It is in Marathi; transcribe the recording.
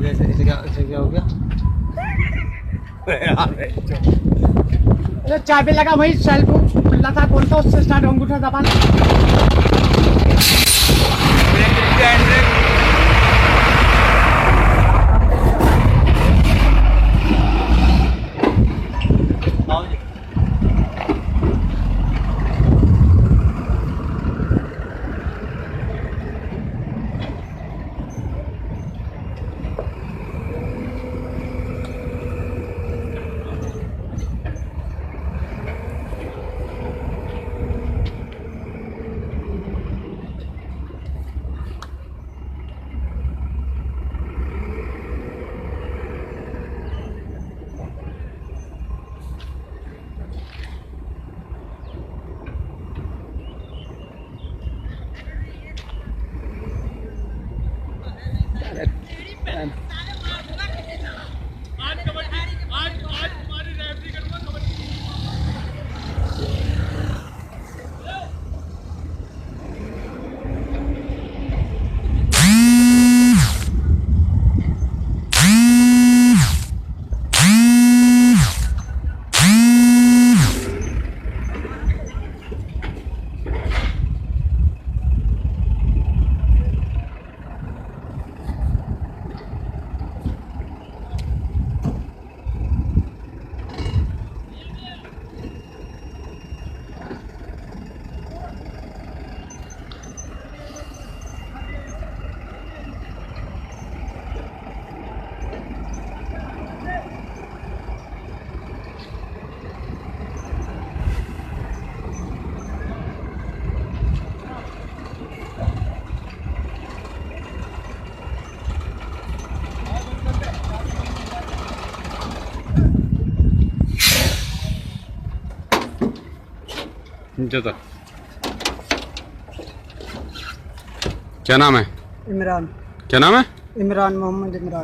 गया इसे क्या हो गया? अरे चाबी लगा वही सेल्फ खुला था, कौन था उससे स्टार्ट अंगूठा दबाना। क्या नाम है? इमरान। क्या नाम है? इमरान, मोहम्मद इमरान।